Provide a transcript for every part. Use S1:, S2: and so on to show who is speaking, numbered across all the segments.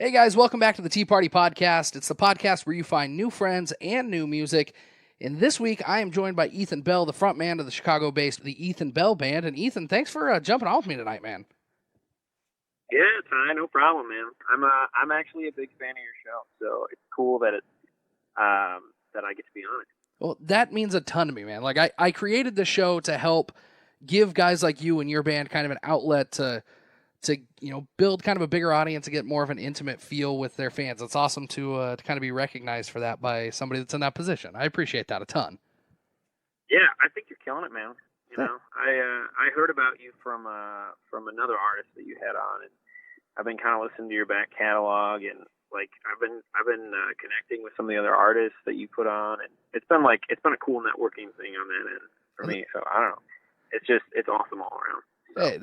S1: Hey guys, welcome back to the Tea Party Podcast. It's the podcast where you find new friends and new music. And this week, I am joined by Ethan Bell, the frontman of the Chicago-based The Ethan Bell Band. And Ethan, thanks for jumping on with me tonight, man.
S2: Yeah, Ty, no problem, man. I'm actually a big fan of your show, so it's cool that that I get to be on it.
S1: Well, that means a ton to me, man. Like I created the show to help give guys like you and your band kind of an outlet to build kind of a bigger audience and get more of an intimate feel with their fans. It's awesome to kind of be recognized for that by somebody that's in that position. I appreciate that a ton.
S2: Yeah, I think you're killing it, man. You know, I heard about you from another artist that you had on, and I've been kind of listening to your back catalog, and like I've been connecting with some of the other artists that you put on, and it's been a cool networking thing on that end for me. So I don't know, it's awesome all around. So,
S1: hey,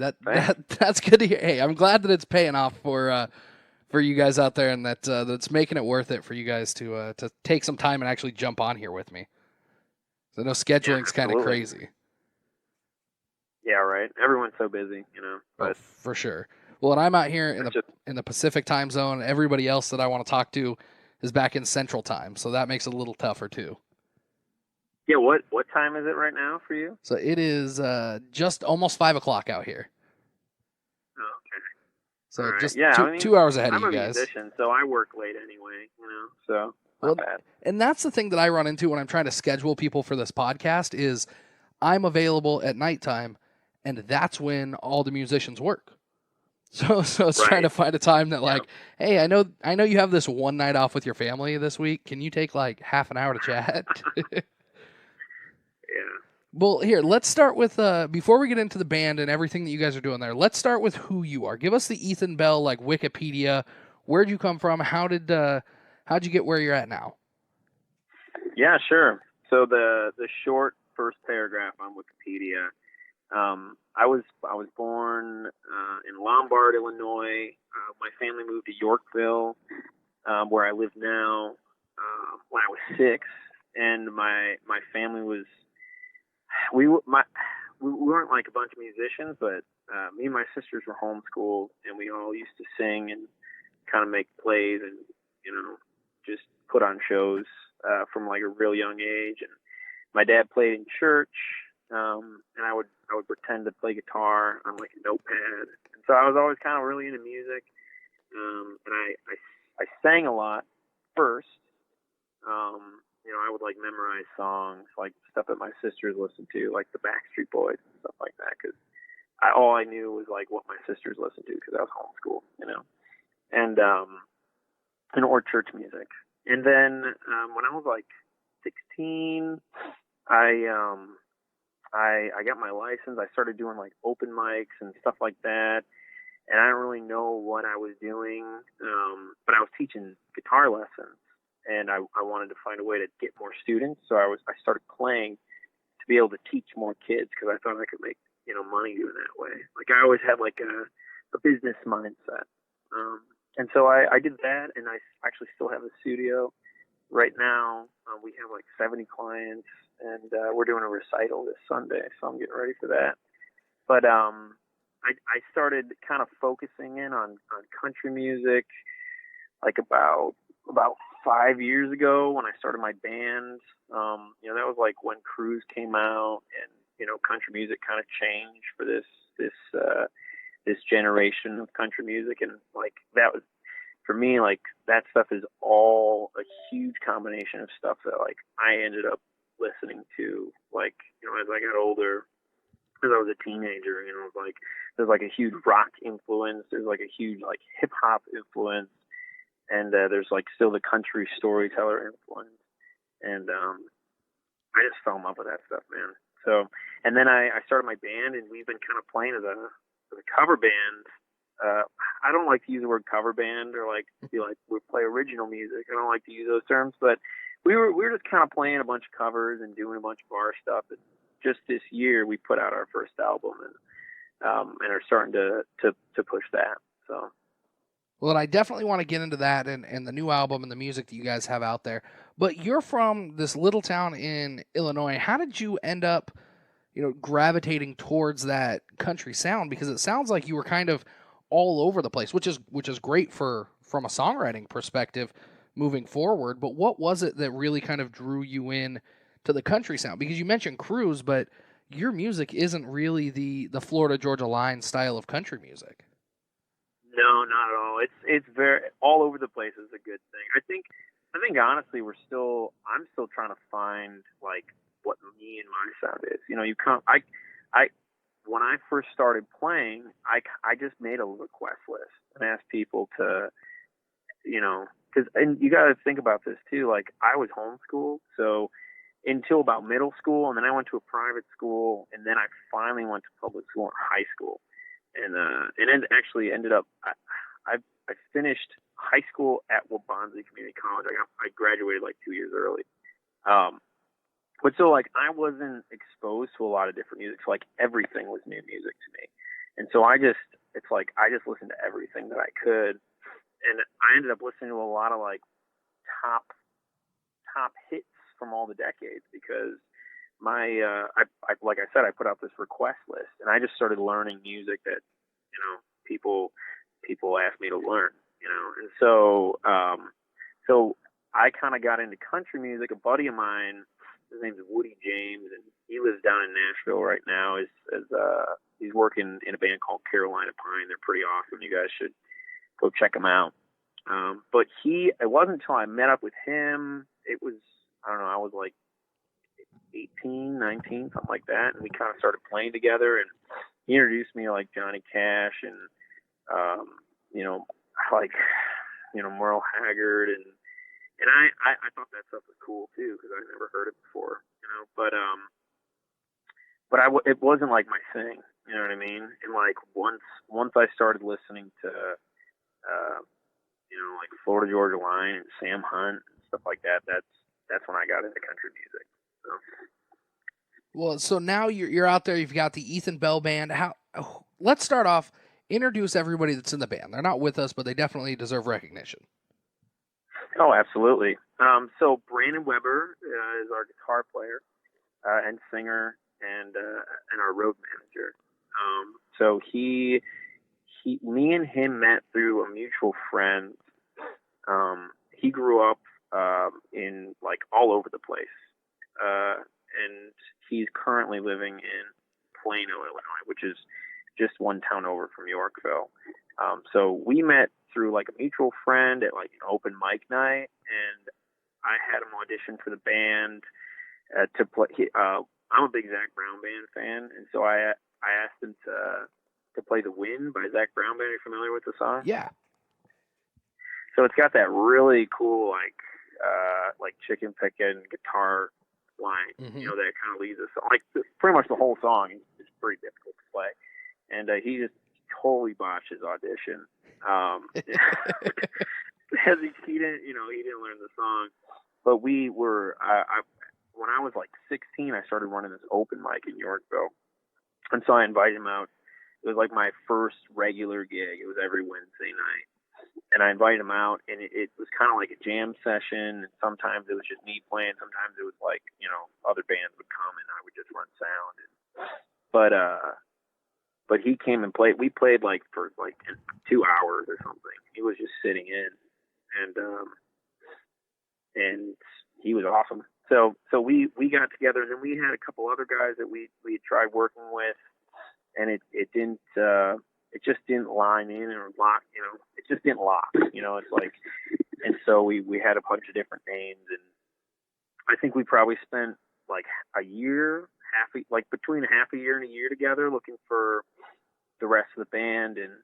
S1: that's good to hear. Hey, I'm glad that it's paying off for you guys out there, and that's making it worth it for you guys to take some time and actually jump on here with me. So I know scheduling's kind of crazy.
S2: Yeah, right. Everyone's so busy, But
S1: oh, for sure. Well, and I'm out here in the Pacific time zone. Everybody else that I want to talk to is back in Central time, so that makes it a little tougher too.
S2: Yeah, what time is it right now for you?
S1: So it is just almost 5 o'clock out here.
S2: Oh, okay.
S1: So right. Just 2 hours ahead of you guys.
S2: I'm a musician, so I work late anyway, so not bad.
S1: And that's the thing that I run into when I'm trying to schedule people for this podcast is I'm available at nighttime, and that's when all the musicians work. So it's trying to find a time that hey, I know you have this one night off with your family this week. Can you take like half an hour to chat?
S2: Yeah.
S1: Well, here, let's start with, before we get into the band and everything that you guys are doing there, let's start with who you are. Give us the Ethan Bell, Wikipedia. Where'd you come from? How'd you get where you're at now?
S2: Yeah, sure. So the short first paragraph on Wikipedia, I was born in Lombard, Illinois. My family moved to Yorkville, where I live now, when I was 6, and my family was we weren't like a bunch of musicians, but me and my sisters were homeschooled, and we all used to sing and kind of make plays and just put on shows from like a real young age. And my dad played in church, and I would pretend to play guitar on like a notepad, and so I was always kind of really into music. And I sang a lot first. I would like memorize songs, like stuff that my sisters listened to, like the Backstreet Boys and stuff like that, because all I knew was like what my sisters listened to, because I was homeschooled, and or church music. And then when I was like 16, I got my license. I started doing like open mics and stuff like that, and I don't really know what I was doing, but I was teaching guitar lessons. And I wanted to find a way to get more students, so I started playing to be able to teach more kids, because I thought I could make money doing that way. Like I always had like a business mindset, and so I did that, and I actually still have a studio right now. We have like 70 clients, and we're doing a recital this Sunday, so I'm getting ready for that. But I started kind of focusing in on country music like about 5 years ago when I started my band. That was like when Cruise came out, and country music kind of changed for this generation of country music. And like that was, for me, like that stuff is all a huge combination of stuff that like I ended up listening to, like as I got older, as I was a teenager. Like there's like a huge rock influence, there's like a huge like hip hop influence, and there's like still the country storyteller influence, and I just fell in love with that stuff, man. So, and then I started my band, and we've been kind of playing as a cover band. I don't like to use the word cover band, or like be like we play original music. I don't like to use those terms, but we were just kind of playing a bunch of covers and doing a bunch of our stuff. And just this year, we put out our first album, and are starting to push that. So.
S1: Well, and I definitely want to get into that and the new album and the music that you guys have out there. But you're from this little town in Illinois. How did you end up, gravitating towards that country sound? Because it sounds like you were kind of all over the place, which is great for from a songwriting perspective moving forward. But what was it that really kind of drew you in to the country sound? Because you mentioned Cruise, but your music isn't really the Florida Georgia Line style of country music.
S2: No, not at all. It's very all over the place is a good thing. I think honestly I'm still trying to find like what me and my sound is. You know, I when I first started playing, I just made a request list and asked people to, you know, and you got to think about this too. Like I was homeschooled, so until about middle school, and then I went to a private school, and then I finally went to public school in high school, and it actually ended up I finished high school at Waubonsie Community College. I graduated like 2 years early. But so like I wasn't exposed to a lot of different music. So like everything was new music to me. And so I just listened to everything that I could. And I ended up listening to a lot of like top hits from all the decades because my like I said, I put out this request list and I just started learning music that, you know, people asked me to learn, you know. And so so I kind of got into country music. A buddy of mine, his name's Woody James, and he lives down in Nashville right now. He's working in a band called Carolina Pine. They're pretty awesome. You guys should go check them out. But it wasn't until I met up with him. It was, I don't know, I was like 18, 19, something like that. And we kind of started playing together, and he introduced me to like Johnny Cash and, you know, like, you know, Merle Haggard and I thought that stuff was cool too because I'd never heard it before, you know. But it wasn't like my thing, you know what I mean? And like once I started listening to, you know, like Florida Georgia Line and Sam Hunt and stuff like that, that's when I got into country music. So.
S1: Well, so now you're out there. You've got the Ethan Bell Band. Let's start off. Introduce everybody that's in the band. They're not with us, but they definitely deserve recognition.
S2: Oh, absolutely. So Brandon Weber is our guitar player and singer and our road manager. So me and him met through a mutual friend. He grew up in like all over the place, and he's currently living in Plano, Illinois, which is just one town over from Yorkville. So we met through like a mutual friend at like an open mic night, and I had him audition for the band to play. I'm a big Zac Brown Band fan, and so I asked him to play "The Wind" by Zac Brown Band. Are you familiar with the song?
S1: Yeah.
S2: So it's got that really cool like chicken picking guitar line, you know, that kind of leads us like pretty much the whole song is pretty difficult to play, and he just totally botched his audition. He didn't learn the song, but we were. When I was like 16, I started running this open mic in Yorkville, and so I invited him out. It was like my first regular gig. It was every Wednesday night, and I invited him out, and it was kind of like a jam session. And sometimes it was just me playing. Sometimes it was like, you know, other bands would come, and I would just run sound. But he came and played. We played like for like 2 hours or something. He was just sitting in, and he was awesome. So we got together, and then we had a couple other guys that we tried working with, and it just didn't line in or lock. You know, it just didn't lock. You know, it's like, and so we had a bunch of different names, and I think we probably spent like a year, between half a year and a year together looking for the rest of the band. And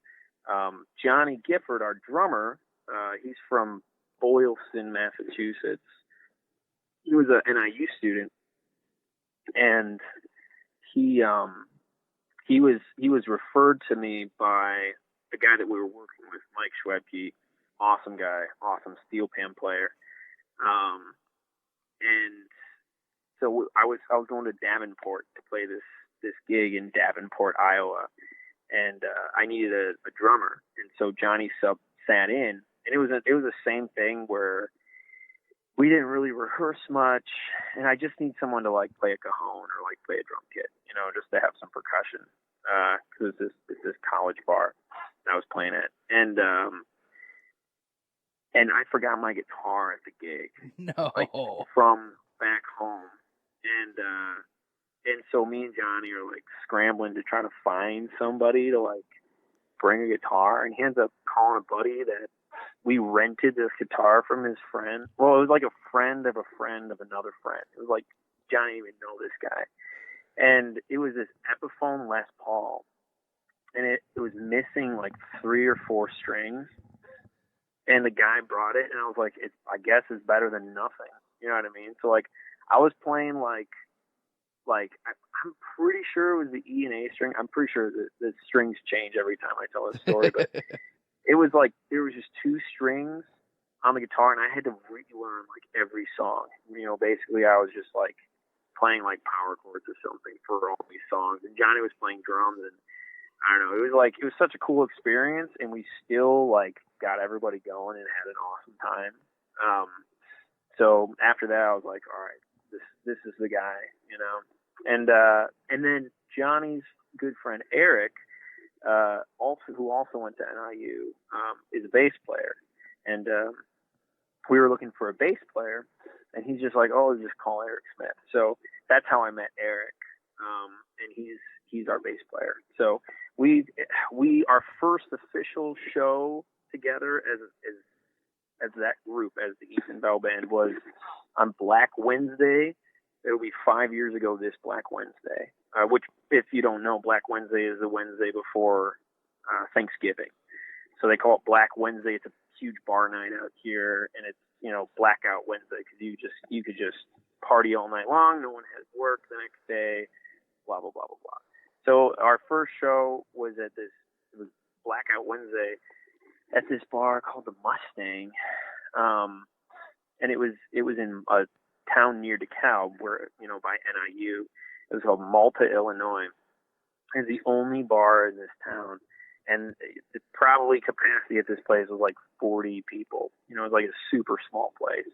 S2: Johnny Gifford, our drummer, he's from Boylston, Massachusetts. He was an NIU student, and he was referred to me by the guy that we were working with, Mike Schwebke. Awesome guy, awesome steel pan player. And so I was going to Davenport to play this gig in Davenport, Iowa, and I needed a drummer, and so Johnny sat in, and it was the same thing where we didn't really rehearse much, and I just need someone to like play a cajon or like play a drum kit, you know, just to have some percussion, because it's this college bar that I was playing at, and and I forgot my guitar at the gig.
S1: No.
S2: Like, from back home. And so me and Johnny are like scrambling to try to find somebody to like bring a guitar, and he ends up calling a buddy that we rented this guitar from his friend. Well, it was like a friend of another friend. It was like Johnny didn't even know this guy. And it was this Epiphone Les Paul, and it was missing like 3 or 4 strings. And the guy brought it, and I was like, I guess it's better than nothing. You know what I mean? So like, I was playing like I'm pretty sure it was the E and A string. I'm pretty sure the strings change every time I tell this story, but it was like there was just 2 strings on the guitar, and I had to relearn like every song. You know, basically I was just like playing like power chords or something for all these songs, and Johnny was playing drums, and I don't know. It was such a cool experience, and we still like got everybody going and had an awesome time. So after that, I was like, all right, this is the guy, you know. And then Johnny's good friend Eric, who also went to NIU, is a bass player, and we were looking for a bass player, and he's just like, oh, just call Eric Smith. So that's how I met Eric, and he's our bass player. So we our first official show together as that group, as the Ethan Bell Band, was on Black Wednesday. It'll be 5 years ago this Black Wednesday, which, if you don't know, Black Wednesday is the Wednesday before Thanksgiving. So they call it Black Wednesday. It's a huge bar night out here, and it's, you know, Blackout Wednesday, because you could just party all night long. No one has work the next day, blah, blah, blah, blah, blah. So our first show was it was Blackout Wednesday at this bar called the Mustang, and it was in a town near DeKalb, where, you know, by NIU. It was called Malta, Illinois. It's the only bar in this town, and the probably capacity at this place was like 40 people. You know, it was like a super small place,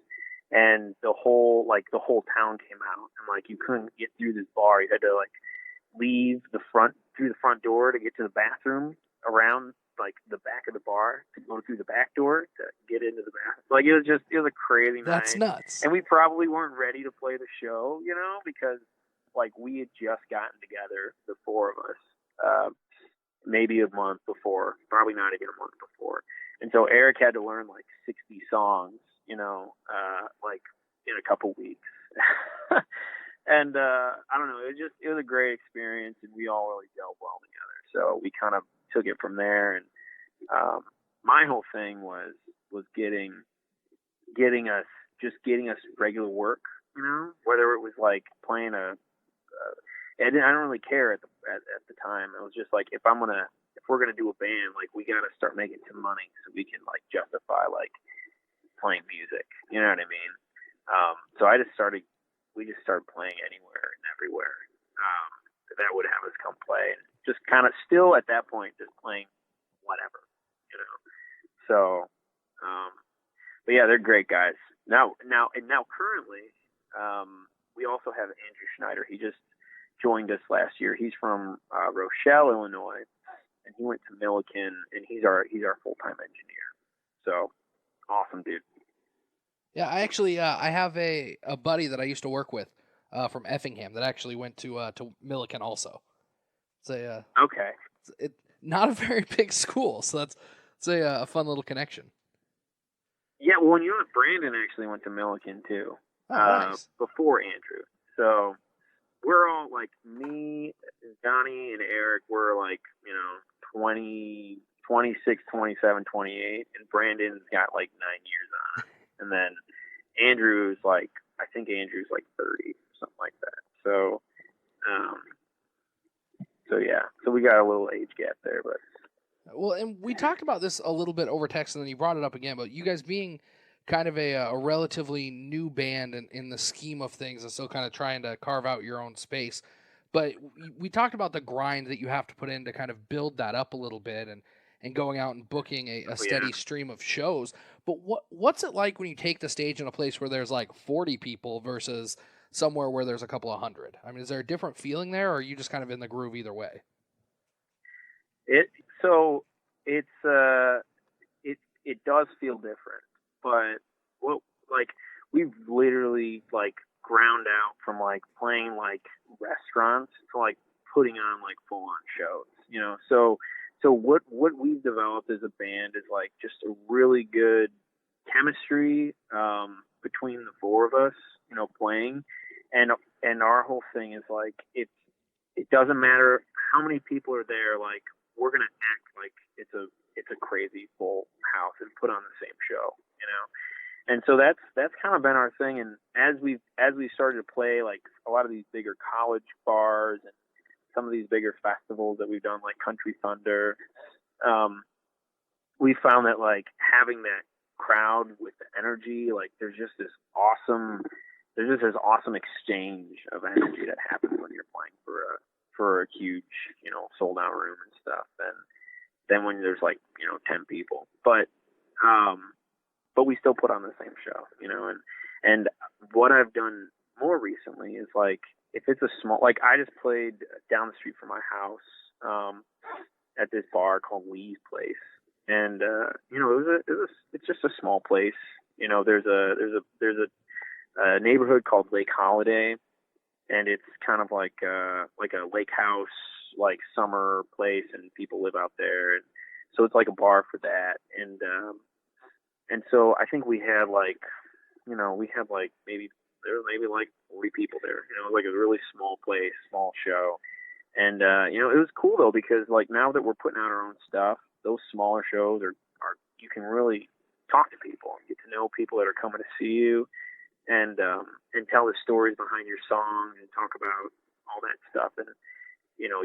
S2: and the whole town came out, and like you couldn't get through this bar. You had to like leave through the front door to get to the bathroom, around like the back of the bar to go through the back door to get into the bathroom. Like, it was a crazy night.
S1: That's nuts.
S2: And we probably weren't ready to play the show, you know, because like we had just gotten together, the 4 of us, maybe a month before, probably not even a month before. And so Eric had to learn like 60 songs, you know, like in a couple weeks. And I don't know, it was a great experience, and we all really gelled well together. So we kind of took it from there, and my whole thing was getting us regular work, you know, whether it was like playing I don't really care at the time. It was just like, if we're gonna do a band, like, we gotta start making some money so we can like justify like playing music, you know what I mean? So we just started playing anywhere and everywhere that would have us come play, and just kind of still at that point just playing whatever, you know. So, but yeah, they're great guys. Now currently, we also have Andrew Schneider. He just joined us last year. He's from Rochelle, Illinois, and he went to Milliken, and he's our full-time engineer. So awesome, dude.
S1: Yeah, I actually I have a buddy that I used to work with from Effingham that actually went to Milliken also. It's
S2: okay.
S1: It's not a very big school, so it's a fun little connection.
S2: Yeah, well, you know what? Brandon actually went to Milliken too.
S1: Oh, nice.
S2: Before Andrew. So we're all like, me, Johnny, and Eric were like, you know, 20, 26, 27, 28, and Brandon's got like 9 years on it. And then Andrew's like, I think Andrew's like 30, something like that. So, yeah, so we got a little age gap there, but.
S1: Well, and we talked about this a little bit over text, and then you brought it up again, but you guys being kind of a relatively new band in the scheme of things, and still kind of trying to carve out your own space. But we talked about the grind that you have to put in to kind of build that up a little bit, and going out and booking a steady stream of shows. But what's it like when you take the stage in a place where there's like 40 people versus somewhere where there's a couple of hundred? I mean, is there a different feeling there, or are you just kind of in the groove either way?
S2: It does feel different. but what like we've literally like ground out from like playing like restaurants to like putting on like full on shows, you know. So what we've developed as a band is like just a really good chemistry between the four of us, you know, playing, and our whole thing is like it doesn't matter how many people are there, like we're gonna act like it's a crazy full house and put on the same show, you know. And so that's kind of been our thing. And as we started to play like a lot of these bigger college bars and some of these bigger festivals that we've done, like Country Thunder, we found that like having that crowd with the energy, like there's just this awesome exchange of energy that happens when you're playing for a huge, you know, sold out room and stuff. And then when there's like, you know, 10 people, but we still put on the same show, you know. And what I've done more recently is like, if it's a small, like I just played down the street from my house at this bar called Lee's Place, and you know, it's just a small place. You know, there's a neighborhood called Lake Holiday, and it's kind of like a lake house, like summer place, and people live out there, and so it's like a bar for that. And so I think we had like, you know, maybe there were maybe like 40 people there, you know, like a really small place, small show. And, you know, it was cool though, because like now that we're putting out our own stuff, those smaller shows are you can really talk to people and get to know people that are coming to see you, and tell the stories behind your song and talk about all that stuff. And, you know,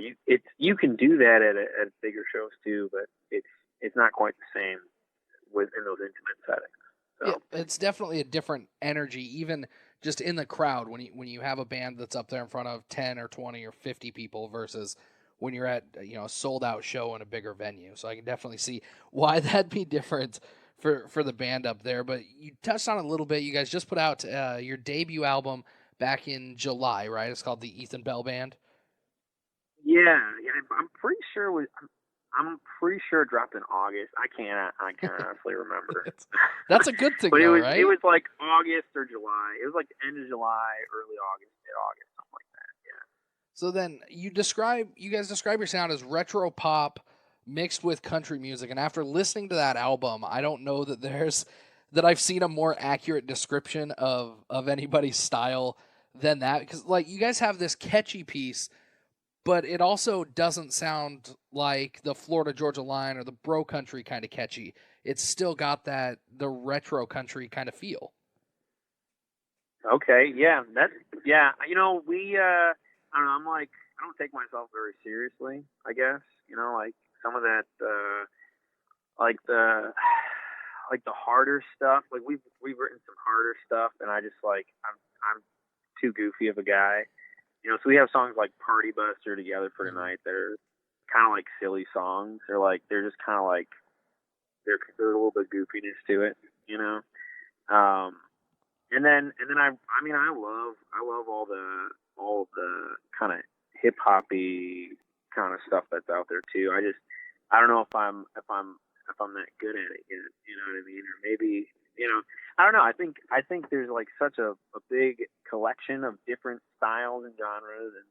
S2: you can do that at bigger shows too, but it's not quite the same within those intimate settings. So.
S1: Yeah, it's definitely a different energy, even just in the crowd when you have a band that's up there in front of 10 or 20 or 50 people versus when you're at, you know, a sold out show in a bigger venue. So I can definitely see why that'd be different for the band up there. But you touched on it a little bit. You guys just put out your debut album back in July, right? It's called the Ethan Bell Band.
S2: Yeah, I'm pretty sure it was. I'm pretty sure it dropped in August. I can't honestly remember.
S1: That's a good thing,
S2: but
S1: though,
S2: right?
S1: It
S2: was like August or July. It was like the end of July, early August, mid-August, something like that. Yeah.
S1: So then you guys describe your sound as retro pop mixed with country music. And after listening to that album, I don't know that I've seen a more accurate description of anybody's style than that. Because like you guys have this catchy piece, but it also doesn't sound like the Florida Georgia Line or the bro country kind of catchy. It's still got the retro country kind of feel.
S2: Okay, yeah, you know, I don't know, I don't take myself very seriously, I guess. You know, like some of that like the harder stuff. Like we've written some harder stuff, and I just like I'm too goofy of a guy. You know, so we have songs like Party Buster, Together for Tonight that are kind of like silly songs. They're just kind of like, there's a little bit of goofiness to it, you know? And then I love all the kind of hip hoppy kind of stuff that's out there too. I don't know if I'm that good at it yet, you know what I mean? Or maybe, you know, I don't know. I think there's like such a big collection of different styles and genres, and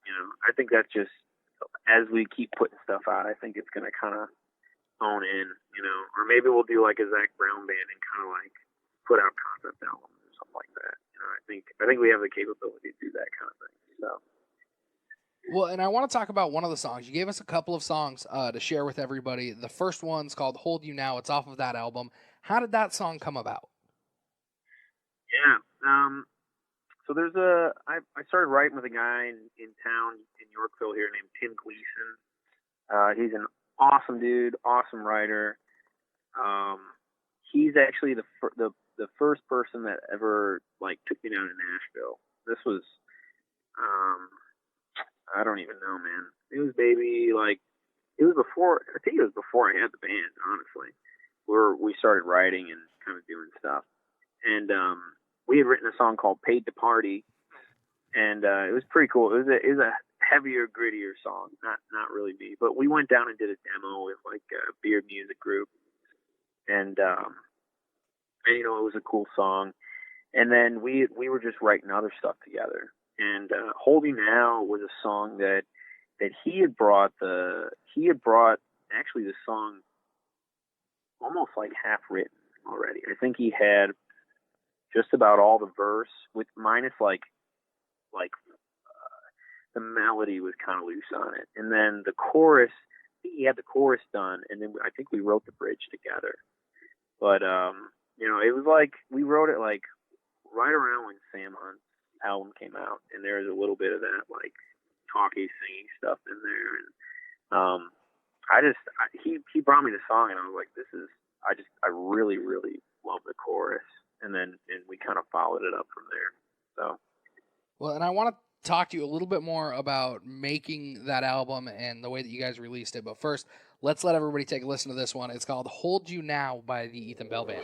S2: you know, I think that's just, as we keep putting stuff out, I think it's gonna kind of hone in, you know, or maybe we'll do like a Zach Brown band and kind of like put out concept albums or something like that. You know, I think we have the capability to do that kind of thing. So.
S1: Well, and I want to talk about one of the songs. You gave us a couple of songs to share with everybody. The first one's called Hold You Now. It's off of that album. How did that song come about?
S2: Yeah. So I started writing with a guy in town in Yorkville here named Tim Gleason. He's an awesome dude, awesome writer. He's actually the first person that ever like took me down to Nashville. This was, I don't even know, man. It was before, I think it was before I had the band, honestly, where we started writing and kind of doing stuff. And, we had written a song called Paid to Party, and, it was pretty cool. It was a heavier, grittier song. Not really me, but we went down and did a demo with like a Beard Music Group. And and it was a cool song. And then we were just writing other stuff together. And "Hold You Now" was a song that he had brought actually the song almost like half written already. I think he had just about all the verse with minus the melody was kind of loose on it, and then the chorus. He had the chorus done, and then I think we wrote the bridge together. But it was like we wrote it like right around when Sam Hunt's album came out, and there was a little bit of that like talky, singing stuff in there, and he brought me the song, and I was like, I really, really love the chorus, and we kind of followed it up from there. So,
S1: well, and I want to talk to you a little bit more about making that album and the way that you guys released it. But first, let's let everybody take a listen to this one. It's called "Hold You Now" by the Ethan Bell Band.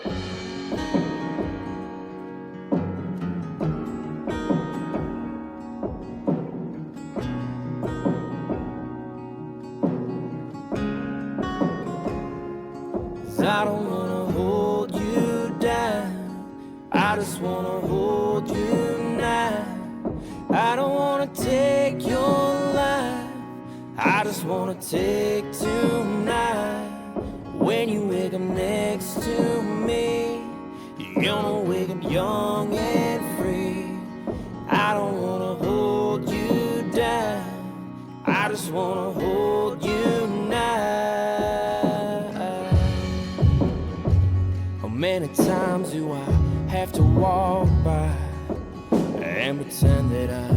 S3: I don't wanna hold you down, I just wanna hold you now. I don't wanna take your life, I just wanna take tonight. When you wake up next to me, you're gonna wake up young and free. I don't wanna hold you down, I just wanna hold you now. Many times do I have to walk by and pretend that I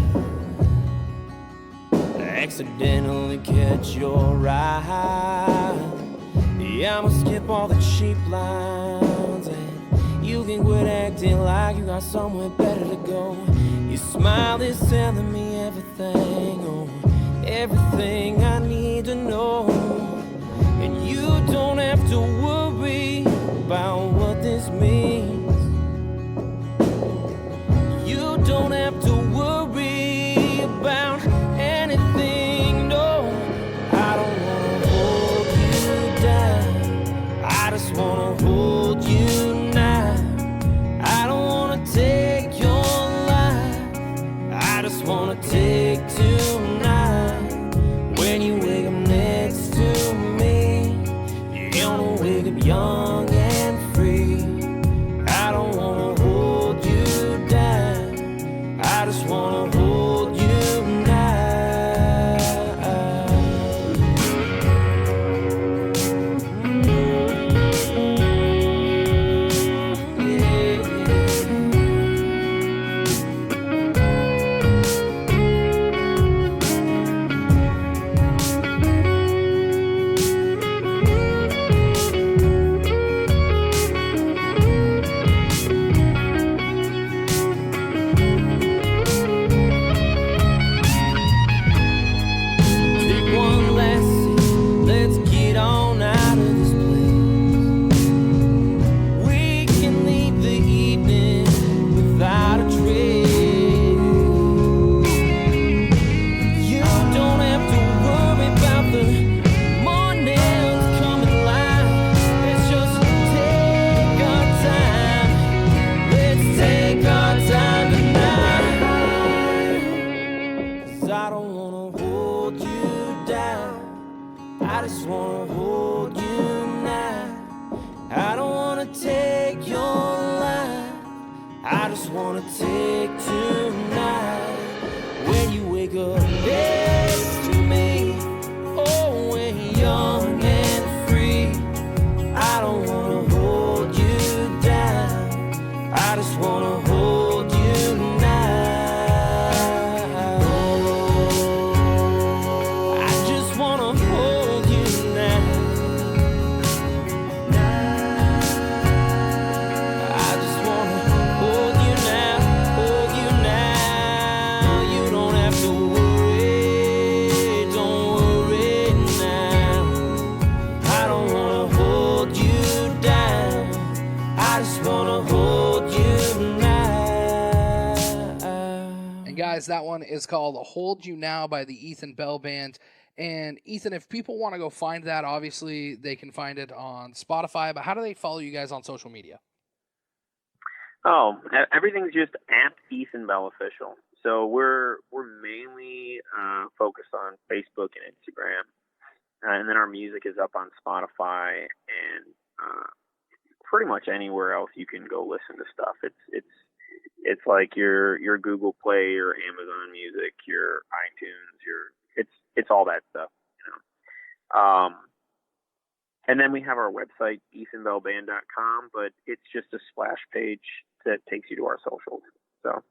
S3: accidentally catch your eye? Yeah, I'ma skip all the cheap lines, and you can quit acting like you got somewhere better to go. Your smile is telling me everything, oh, everything I need to know. And you don't have to worry about what this means. You don't have to worry about anything, no. I don't wanna hold you down, I just wanna hold you now. I don't wanna take your life, I just wanna take tonight. When you wake up next to me, you're gonna wake up young and free. I don't wanna hold you down, I just wanna hold you
S1: That one is called "Hold You Now" by the Ethan Bell Band. And Ethan, if people want to go find that, obviously they can find it on Spotify, but how do they follow you guys on social media?
S2: Oh, everything's just at Ethan Bell Official. So we're mainly focused on Facebook and Instagram, and then our music is up on Spotify and pretty much anywhere else you can go listen to stuff. It's like your Google Play, your Amazon Music, your iTunes, it's all that stuff, you know. And then we have our website, ethanbellband.com, but it's just a splash page that takes you to our socials. So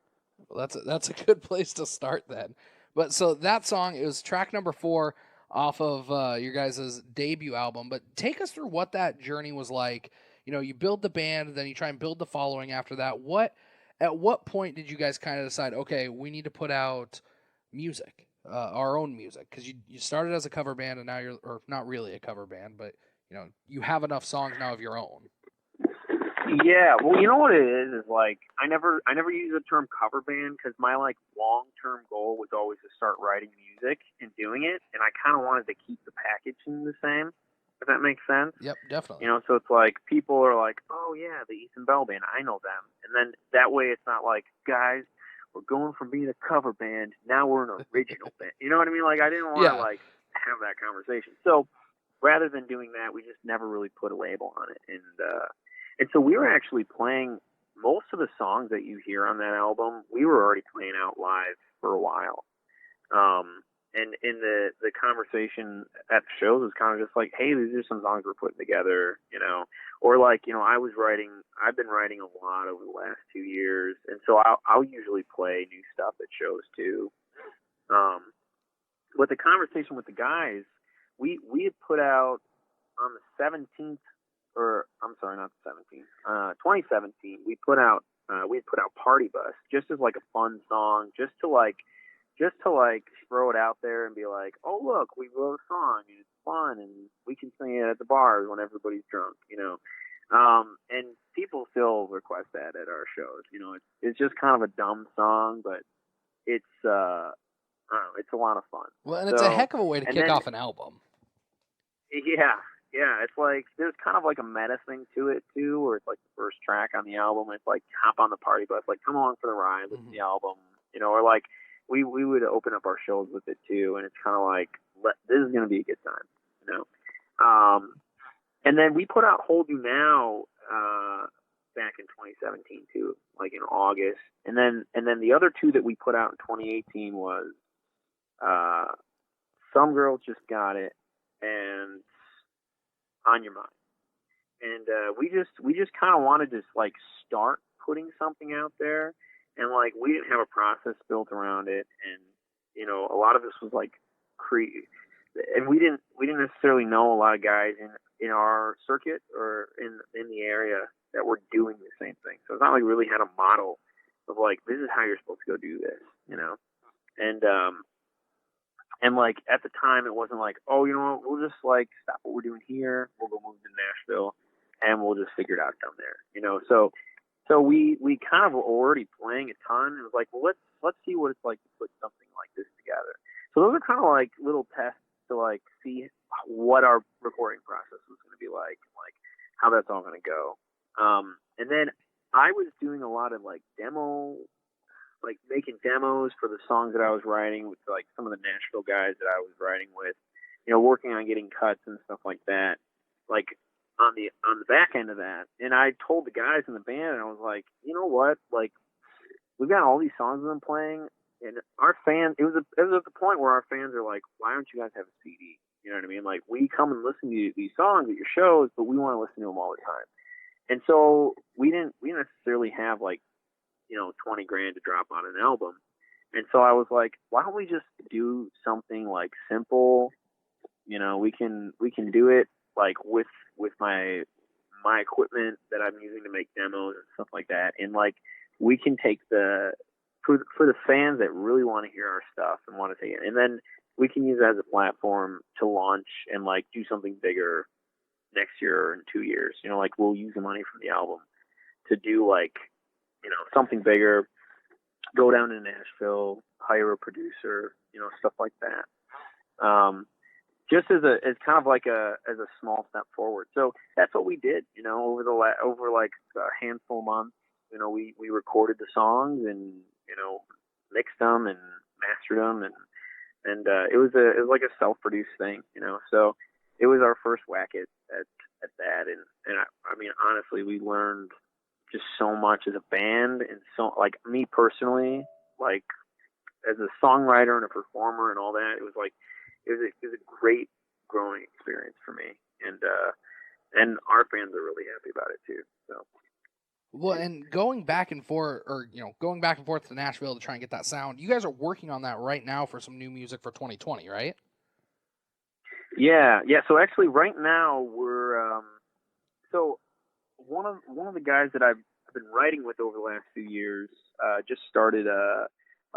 S1: well, that's a good place to start then. But so that song, it was track number 4 off of your guys' debut album. But take us through what that journey was like. You know, you build the band, then you try and build the following after that. At what point did you guys kind of decide, okay, we need to put out music, our own music? Because you started as a cover band, and now you're, or not really a cover band, but you know, you have enough songs now of your own.
S2: Yeah, well, you know what it is like I never use the term cover band because my like long-term goal was always to start writing music and doing it, and I kind of wanted to keep the packaging the same, if that makes sense.
S1: Yep, definitely.
S2: You know, so it's like people are like, oh yeah, the Ethan Bell Band, I know them, and then that way it's not like, guys, we're going from being a cover band, now we're an original band. You know what I mean? Like I didn't want to like have that conversation. So rather than doing that, we just never really put a label on it, and so we were actually playing most of the songs that you hear on that album. We were already playing out live for a while. And in the conversation at the shows was kind of just like, hey, these are some songs we're putting together, you know, or like, you know, I've been writing a lot over the last 2 years. And so I'll usually play new stuff at shows too. But the conversation with the guys, we had put out on the 17th, or I'm sorry, not the 17th, 2017, we had put out Party Bus just as like a fun song, just to throw it out there and be like, oh look, we wrote a song and it's fun and we can sing it at the bars when everybody's drunk, you know. And people still request that at our shows, you know. It's just kind of a dumb song, but it's I don't know, it's a lot of fun.
S1: Well, and it's a heck of a way to kick off an album.
S2: Yeah, it's like there's kind of like a meta thing to it too, where it's like the first track on the album. It's like hop on the party bus, like come along for the ride, listen to the album, you know. Or like we would open up our shows with it too, and it's kind of like this is gonna be a good time, you know. And then we put out Hold You Now back in 2017 too, like in August. And then the other two that we put out in 2018 was Some Girls Just Got It and On Your Mind. And we just kind of wanted to like start putting something out there, and like we didn't have a process built around it, and you know, a lot of this was like and we didn't necessarily know a lot of guys in our circuit or in the area that were doing the same thing. So it's not like we really had a model of like, this is how you're supposed to go do this, you know. And like at the time, it wasn't like, oh, you know what, we'll just like stop what we're doing here, we'll go move to Nashville, and we'll just figure it out down there, you know. So we kind of were already playing a ton. It was like, well, let's see what it's like to put something like this together. So those are kind of like little tests to like see what our recording process was going to be like how that's all going to go. And then I was doing a lot of like making demos for the songs that I was writing with like some of the Nashville guys that I was writing with, you know, working on getting cuts and stuff like that, like on the back end of that. And I told the guys in the band, and I was like, you know what, like we've got all these songs we've been playing, and our fans, it was at the point where our fans are like, why don't you guys have a CD? You know what I mean? Like, we come and listen to these songs at your shows, but we want to listen to them all the time. And so we didn't necessarily have like, you know, $20,000 to drop on an album. And so I was like, why don't we just do something like simple? You know, we can do it like with my equipment that I'm using to make demos and stuff like that. And like, we can take for the fans that really want to hear our stuff and want to take it, and then we can use it as a platform to launch and like do something bigger next year or in 2 years. You know, like we'll use the money from the album to do like, you know, something bigger, go down to Nashville, hire a producer, you know, stuff like that. Just as kind of like a small step forward. So that's what we did, you know, over like a handful of months. we recorded the songs and, mixed them and mastered them, and it was like a self-produced thing, so it was our first whack at that. And I mean, honestly, we learned just so much as a band, and so, like, me personally, like, as a songwriter and a performer and all that, it was a great growing experience for me, and our fans are really happy about it too. So.
S1: Well, and going back and forth to Nashville to try and get that sound, you guys are working on that right now for some new music for 2020, right?
S2: Yeah. So actually, right now we're so one of the guys that I've been writing with over the last few years just started a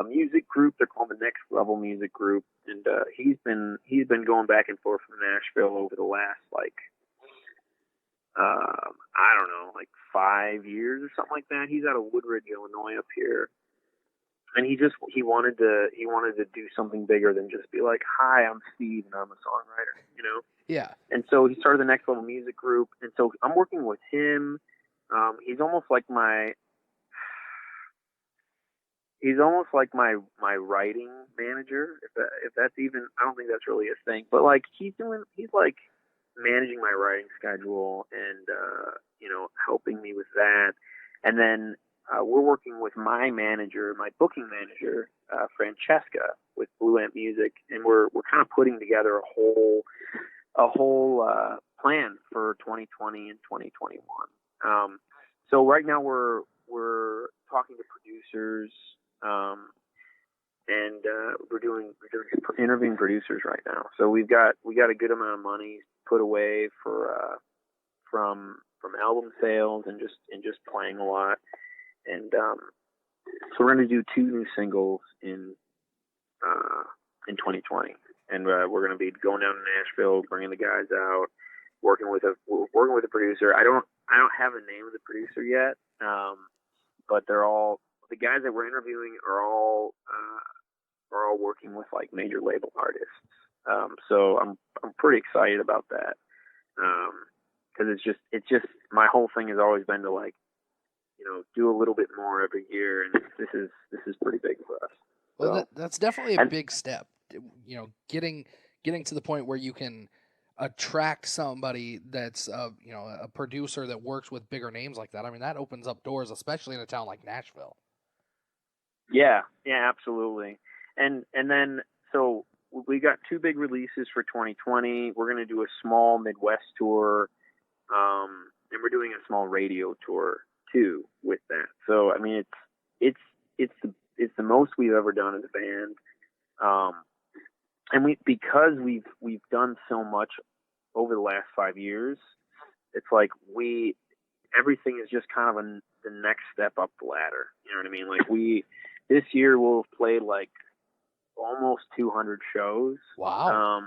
S2: music group. They're called the Next Level Music Group, and he's been going back and forth from Nashville over the last I don't know, 5 years or something like that. He's out of Woodridge, Illinois, up here, and he wanted to do something bigger than just be like, "Hi, I'm Steve, and I'm a songwriter,"
S1: Yeah.
S2: And so he started the Next Level Music Group, and so I'm working with him. He's almost like my writing manager, if that's even, I don't think that's really a thing, but he's managing my writing schedule and helping me with that. And then we're working with my booking manager, Francesca, with Blue Ant Music, and we're kind of putting together a whole plan for 2020 and 2021. So right now we're talking to producers, and we're interviewing producers right now. So we got a good amount of money put away for from album sales and just playing a lot. And so we're going to do 2 new singles in 2020, and we're going to be going down to Nashville, bringing the guys out, working with a producer. I don't have the name of the producer yet, but they're all, the guys that we're interviewing are all working with major label artists. So I'm pretty excited about that, because it's just my whole thing has always been to do a little bit more every year, and this is pretty big for us.
S1: Well,
S2: so,
S1: that's definitely a big step. Getting to the point where you can attract somebody that's a producer that works with bigger names like that. I mean, that opens up doors, especially in a town like Nashville.
S2: Yeah, absolutely. And then, so we got 2 big releases for 2020. We're going to do a small Midwest tour, and we're doing a small radio tour too with that. So I mean, it's the most we've ever done as a band, and because we've done so much over the last 5 years, it's like everything is just kind of the next step up the ladder. You know what I mean? This year we'll have played almost 200 shows.
S1: Wow.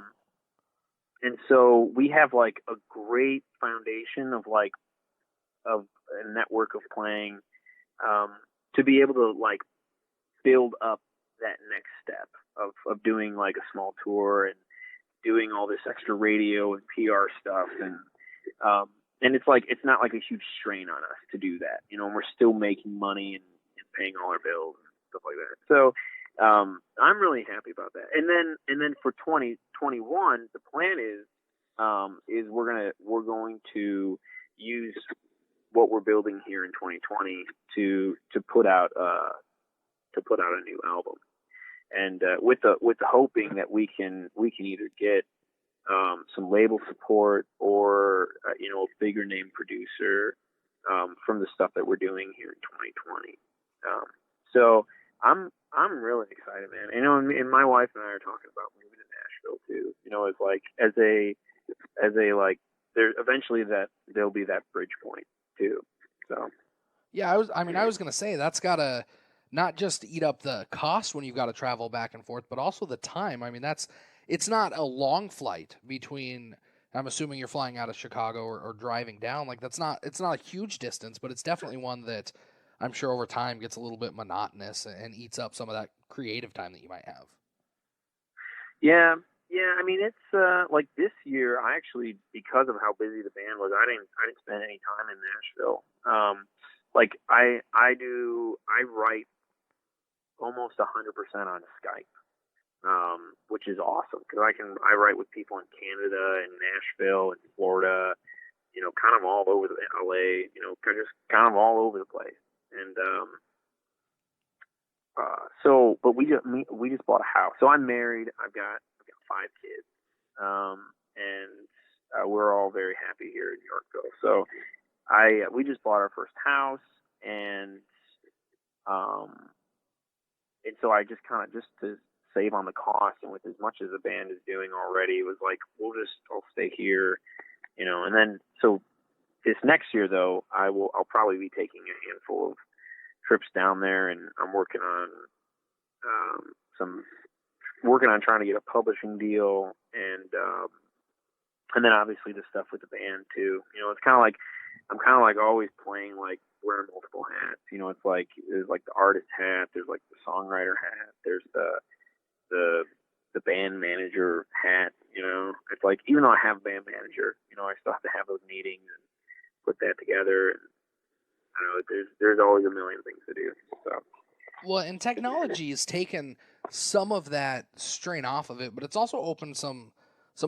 S2: And so we have a great foundation of a network of playing, to be able to build up that next step of doing a small tour and doing all this extra radio and PR stuff. And it's not a huge strain on us to do that, and we're still making money and paying all our bills and stuff like that. So I'm really happy about that. And then for 2021, the plan is we're going to use what we're building here in 2020 to put out a new album, and with the hoping that we can either get some label support or a bigger name producer from the stuff that we're doing here in 2020. So I'm really excited, man. And my wife and I are talking about moving to Nashville too. As there eventually that there'll be that bridge point too. So
S1: yeah, I was gonna say that's gotta not just eat up the cost when you've got to travel back and forth, but also the time. I mean, it's not a long flight between. I'm assuming you're flying out of Chicago or driving down. It's not a huge distance, but it's definitely one that I'm sure over time gets a little bit monotonous and eats up some of that creative time that you might have.
S2: Yeah. I mean, it's this year. I actually, because of how busy the band was, I didn't spend any time in Nashville. like I write almost 100% on Skype, which is awesome because I write with people in Canada and Nashville and Florida, you know, kind of all over the LA, you know, just kind of all over the place. And but we just bought a house. So I'm married. I've got 5 kids, and we're all very happy here in Yorkville. So we just bought our first house, and so I just kind of just to save on the cost, and with as much as the band is doing already, it was like I'll stay here, you know. And then so this next year though, I'll probably be taking a handful of trips down there, and I'm working on trying to get a publishing deal, and then obviously the stuff with the band too. You know, it's kind of like I'm kind of like always playing, like wearing multiple hats. You know, it's like there's like the artist hat, there's like the songwriter hat, there's the band manager hat. You know, it's like even though I have a band manager, you know, I still have to have those meetings and put that together. And I don't know, there's always a million things to do. So.
S1: Well, and technology has taken some of that strain off of it, but it's also opened some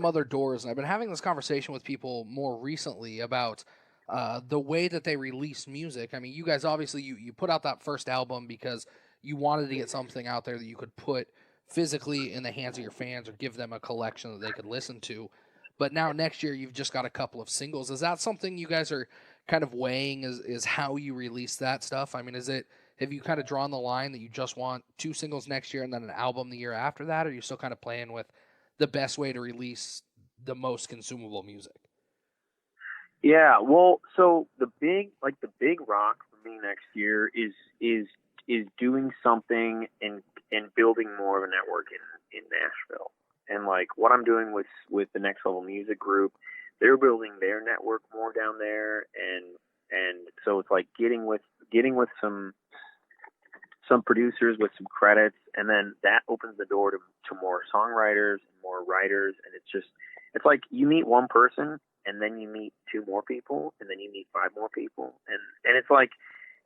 S1: other doors. And I've been having this conversation with people more recently about the way that they release music. I mean, you guys obviously you put out that first album because you wanted to get something out there that you could put physically in the hands of your fans or give them a collection that they could listen to. But now next year you've just got a couple of singles. Is that something you guys are kind of weighing is how you release that stuff? I mean, have you kind of drawn the line that you just want 2 singles next year and then an album the year after that? Or are you still kind of playing with the best way to release the most consumable music?
S2: Yeah, well, so the big rock for me next year is doing something and building more of a network in Nashville. And like what I'm doing with the Next Level Music Group, they're building their network more down there, and so it's like getting with some producers with some credits, and then that opens the door to more songwriters and more writers, and it's like you meet one person and then you meet 2 more people and then you meet 5 more people, and it's like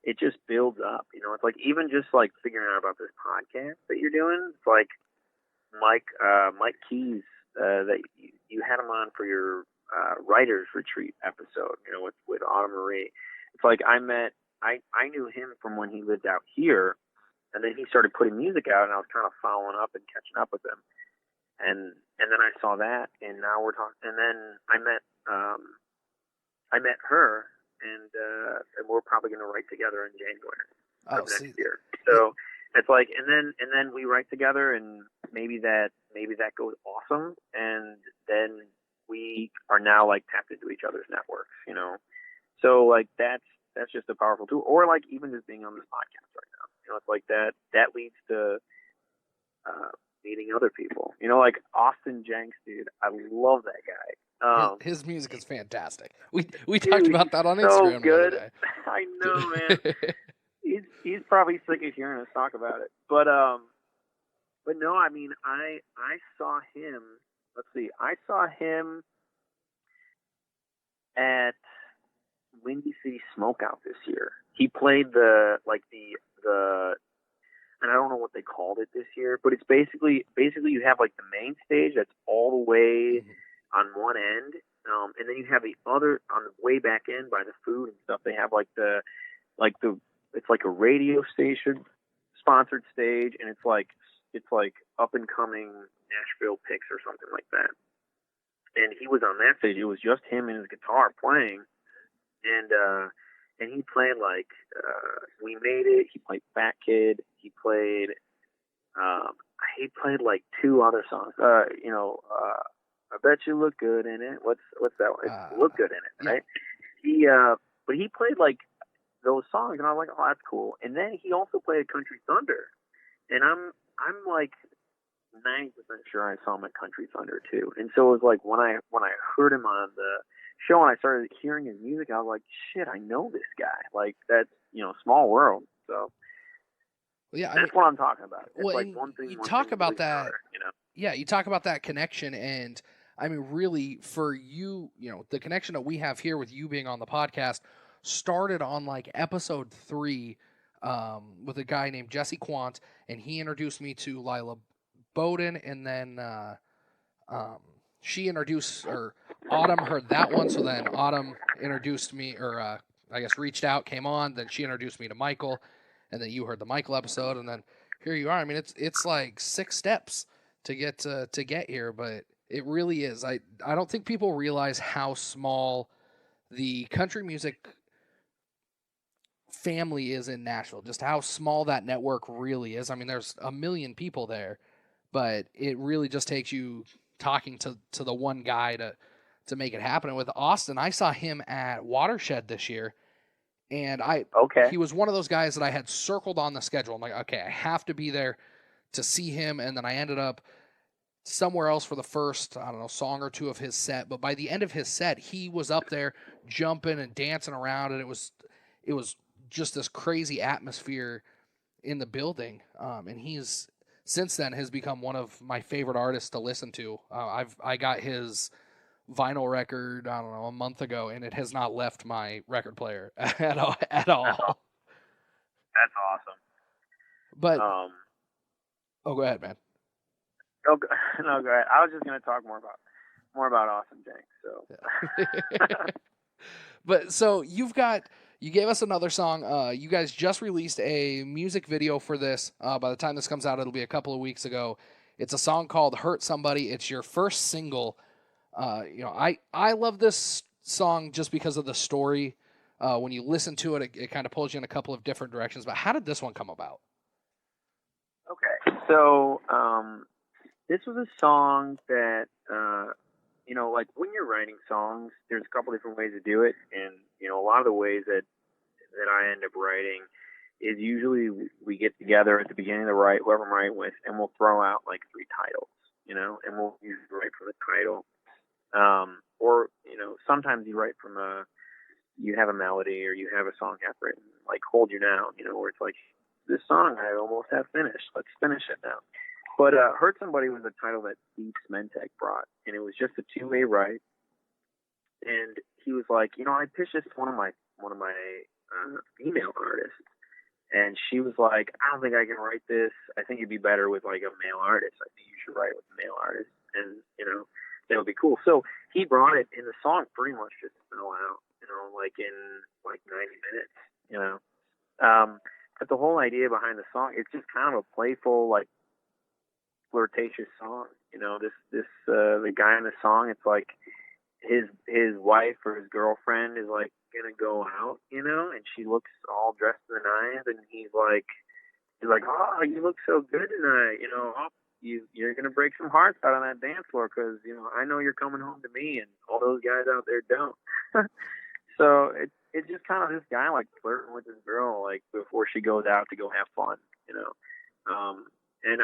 S2: it just builds up, you know. It's like even just like figuring out about this podcast that you're doing. It's like Mike Keys, that you had him on for your writers retreat episode, you know, with Autumn Marie. It's like I knew him from when he lived out here, and then he started putting music out, and I was kind of following up and catching up with him, and then I saw that, and now we're talking, and then I met her, and we're probably going to write together in January of next year. So it's like, and then we write together, and maybe that goes awesome, and then we are now like tapped into each other's networks, you know. So like that's just a powerful tool. Or like even just being on this podcast right now, you know, it's like that leads to meeting other people. You know, like Austin Jenks, dude, I love that guy.
S1: His music is fantastic. We talked about that on Instagram.
S2: So good. I know, man. He's probably sick of hearing us talk about it. But no, I mean, I saw him. Let's see, I saw him at Windy City Smokeout this year. He played the and I don't know what they called it this year, but it's basically you have like the main stage that's all the way on one end, and then you have the other on the way back end by the food and stuff. They have it's like a radio station sponsored stage, and it's like up and coming Nashville picks or something like that. And he was on that stage. It was just him and his guitar playing, and he played like We Made It. He played Fat Kid. He played like 2 other songs. I Bet You Look Good in It. What's that one? It's Look Good in It, right? Yeah. But he played like those songs, and I was like, oh, that's cool. And then he also played Country Thunder, and I'm like 90% sure I saw him at Country Thunder too. And so it was like when I heard him on the show and I started hearing his music, I was like, shit, I know this guy. Like that's, you know, small world. So yeah, that's what I'm talking about. It's like one thing. You talk about that, another, you know.
S1: Yeah, you talk about that connection, and I mean, really, for you, you know, the connection that we have here with you being on the podcast started on like episode 3 with a guy named Jesse Quant, and he introduced me to Lila Bowden, and then she introduced, or Autumn heard that one, so then Autumn introduced me, or I guess reached out, came on, then she introduced me to Michael, and then you heard the Michael episode, and then here you are. I mean, it's like 6 steps to get here, but it really is. I don't think people realize how small the country music family is in Nashville, just how small that network really is. I mean, there's 1 million people there, but it really just takes you talking to the one guy to make it happen. And with Austin, I saw him at Watershed this year, and he was one of those guys that I had circled on the schedule. I'm like, okay, I have to be there to see him, and then I ended up somewhere else for the first, I don't know, song or two of his set. But by the end of his set, he was up there jumping and dancing around, and it was just this crazy atmosphere in the building. And he's since then has become one of my favorite artists to listen to. I got his vinyl record, I don't know, a month ago, and it has not left my record player at all.
S2: That's awesome.
S1: But go ahead, man.
S2: No, go ahead. I was just going to talk more about Awesome Jenks. So,
S1: yeah. But so you gave us another song. You guys just released a music video for this. By the time this comes out, it'll be a couple of weeks ago. It's a song called "Hurt Somebody." It's your first single. I love this song just because of the story. When you listen to it, it kind of pulls you in a couple of different directions. But how did this one come about?
S2: Okay, so this was a song that, like when you're writing songs, there's a couple different ways to do it. And, a lot of the ways that I end up writing is usually we get together at the beginning of the write, whoever I'm writing with, and we'll throw out like 3 titles, and we'll usually write from the title. Or, sometimes you write from you have a melody or you have a song half written, like Hold You Now, where it's like, this song I almost have finished. Let's finish it now. But Hurt Somebody was a title that Steve Smentek brought, and it was just a 2-way write. And he was like, I pitched this to one of my female artists, and she was like, I don't think I can write this. I think it'd be better with like a male artist. I think you should write with a male artist, and that would be cool. So he brought it, and the song pretty much just fell out, like in like 90 minutes, But the whole idea behind the song, it's just kind of a playful, like, flirtatious song. The guy in the song, it's like his wife or his girlfriend is like gonna go out, and she looks all dressed to the nines, and he's like, oh, you look so good tonight, you're gonna break some hearts out on that dance floor because I know you're coming home to me, and all those guys out there don't. So it's just kind of this guy like flirting with this girl like before she goes out to go have fun, And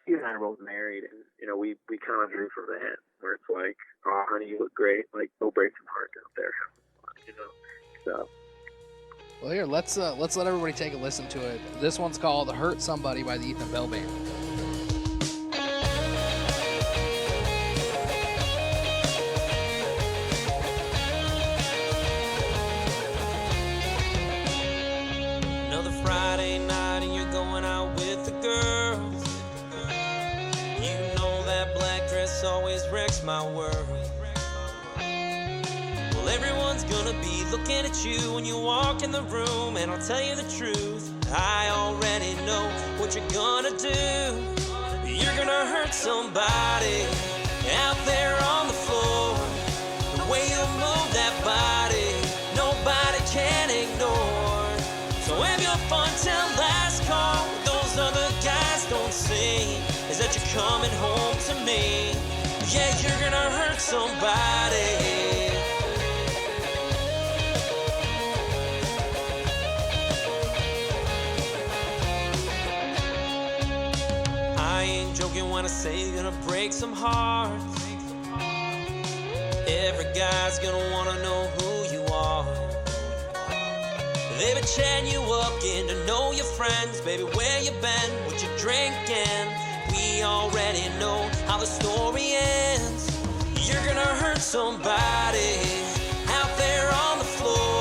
S2: Steve and I are both married, and we kind of drew from that, where it's like, oh, honey, you look great. Like, go break some hearts out there, have fun, So.
S1: Well, here, let's let everybody take a listen to it. This one's called "Hurt Somebody" by the Ethan Bell Band.
S3: Another Friday night and you're going out with the girls. You know that black dress always wrecks my world. Well, everyone's gonna be looking at you when you walk in the room, and I'll tell you the truth, I already know what you're gonna do. You're gonna hurt somebody out there on the floor. The way you move that body, nobody can ignore. So have your fun till last call. What those other guys don't see is that you're coming home to me. Yeah, you're gonna hurt somebody. I ain't joking when I say you're gonna break some hearts. Every guy's gonna wanna know who you are. They've been chatting you up, getting to know your friends. Baby, where you been, what you drinking? We already know how the story ends. You're gonna hurt somebody out there on the floor.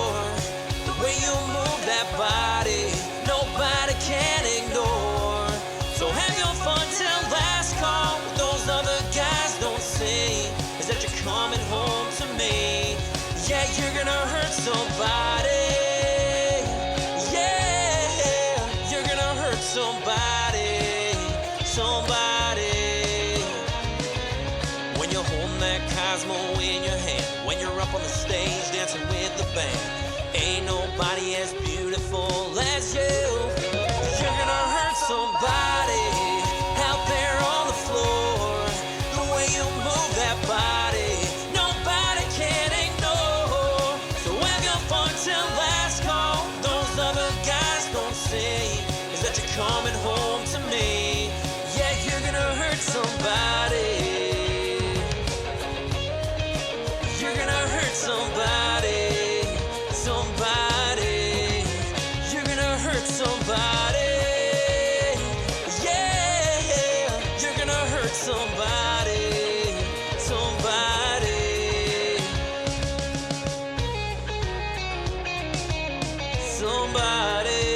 S3: somebody. Yeah, you're gonna hurt somebody. Somebody. When you're holding that Cosmo in your hand, when you're up on the stage dancing with the band, ain't nobody as beautiful as you. You're gonna hurt somebody out there on the floor. The way you move that body, nobody can ignore. So welcome for till last call. Those other guys don't say is that you're coming home to me. Yeah, you're gonna hurt somebody. You're gonna hurt somebody. Somebody. You're gonna hurt somebody. Yeah, you're gonna hurt somebody. Somebody. Somebody.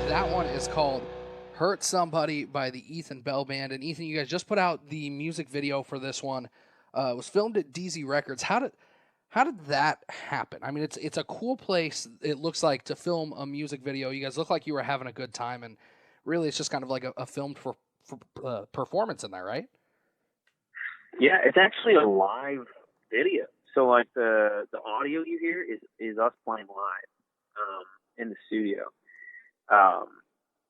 S1: That one is called Hurt Somebody by the Ethan Bell Band. And Ethan, you guys just put out the music video for this one. It was filmed at DZ Records. How did that happen? I mean, it's a cool place, it looks like, to film a music video. You guys look like you were having a good time, and really it's just kind of like a filmed for performance in there, right?
S2: Yeah, it's actually a live video. So like the audio you hear is us playing live in the studio.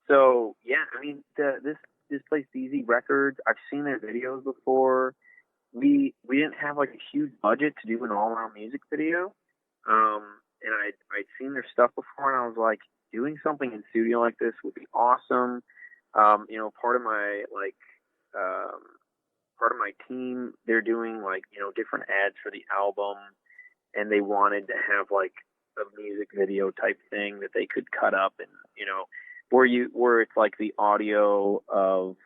S2: So yeah, I mean this place DZ Records, I've seen their videos before. We didn't have like a huge budget to do an all around music video. And I'd seen their stuff before, and I was like, doing something in studio like this would be awesome. You know, part of my team, they're doing like, you know, different ads for the album, and they wanted to have like a music video type thing that they could cut up, and you know, where it's like the audio of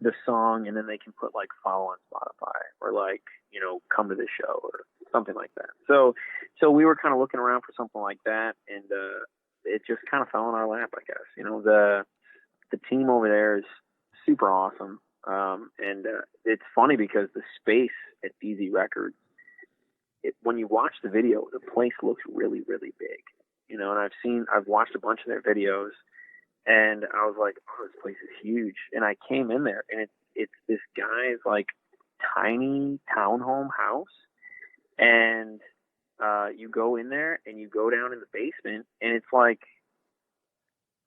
S2: the song, and then they can put like follow on Spotify, or like, you know, come to the show or something like that. So we were kind of looking around for something like that, and it just kind of fell in our lap, I guess. You know, the team over there is super awesome. And it's funny because the space at DZ Records, when you watch the video, the place looks really, really big. You know, and I've watched a bunch of their videos, and I was like, oh, this place is huge. And I came in there, and it's this guy's like tiny townhome house, and you go in there and you go down in the basement, and it's like,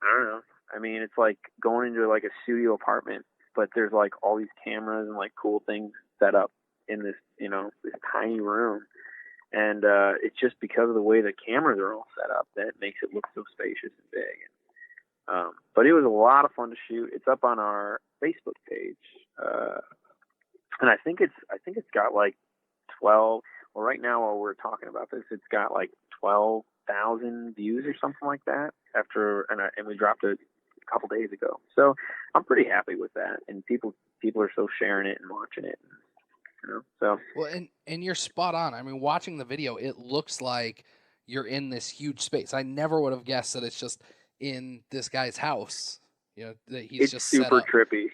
S2: I don't know. I mean, it's like going into like a studio apartment, but there's like all these cameras and like cool things set up in this, you know, this tiny room. And it's just because of the way the cameras are all set up that makes it look so spacious and big. But it was a lot of fun to shoot. It's up on our Facebook page, and I think it's got like 12. Well, right now while we're talking about this, it's got like 12,000 views or something like that. And we dropped it a couple days ago. So I'm pretty happy with that, and people are so sharing it and watching it. You know, so
S1: well, and you're spot on. I mean, watching the video, it looks like you're in this huge space. I never would have guessed that it's just in this guy's house. You know, that he's
S2: it's
S1: just
S2: super
S1: set up.
S2: trippy.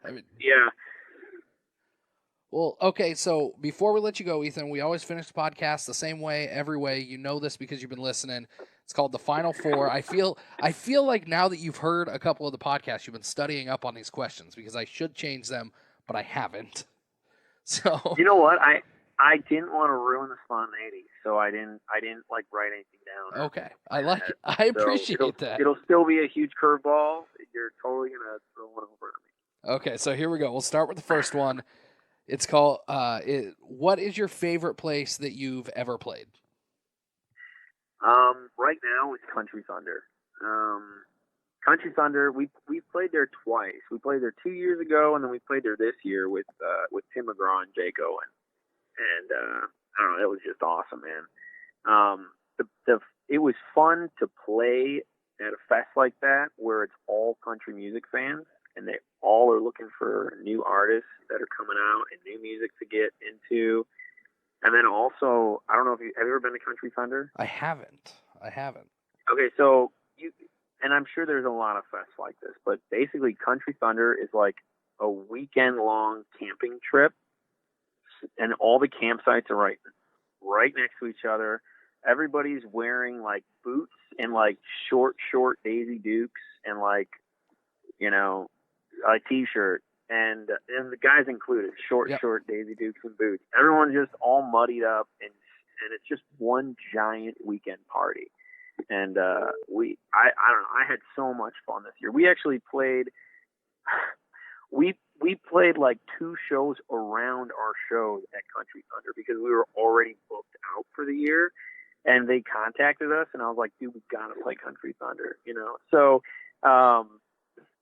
S1: I mean,
S2: Yeah.
S1: Well, okay, so before we let you go, Ethan, we always finish the podcast the same way, every way. You know this because you've been listening. It's called The Final Four. I feel like now that you've heard a couple of the podcasts, you've been studying up on these questions, because I should change them, but I haven't. So
S2: You know what? I didn't want to ruin the spontaneity, so I didn't like write anything down.
S1: Okay, I like it. I appreciate that.
S2: It'll still be a huge curveball. You're totally gonna throw one over at me.
S1: Okay, so here we go. We'll start with the first one. It's called what is your favorite place that you've ever played?
S2: Right now it's Country Thunder. Country Thunder, we played there twice. We played there 2 years ago, and then we played there this year with Tim McGraw and Jake Owen. And I don't know, it was just awesome, man. It was fun to play at a fest like that where it's all country music fans, and they all are looking for new artists that are coming out and new music to get into. And then also, I don't know if have you ever been to Country Thunder?
S1: I haven't.
S2: Okay, so and I'm sure there's a lot of fests like this, but basically Country Thunder is like a weekend-long camping trip, and all the campsites are right next to each other. Everybody's wearing like boots and like short Daisy Dukes and like, you know, a t-shirt and the guys included, short Daisy Dukes and boots. Everyone's just all muddied up and it's just one giant weekend party. And I don't know, I had so much fun this year. We actually played we played like 2 shows around our shows at Country Thunder because we were already booked out for the year. And they contacted us, and I was like, dude, we got to play Country Thunder, you know? So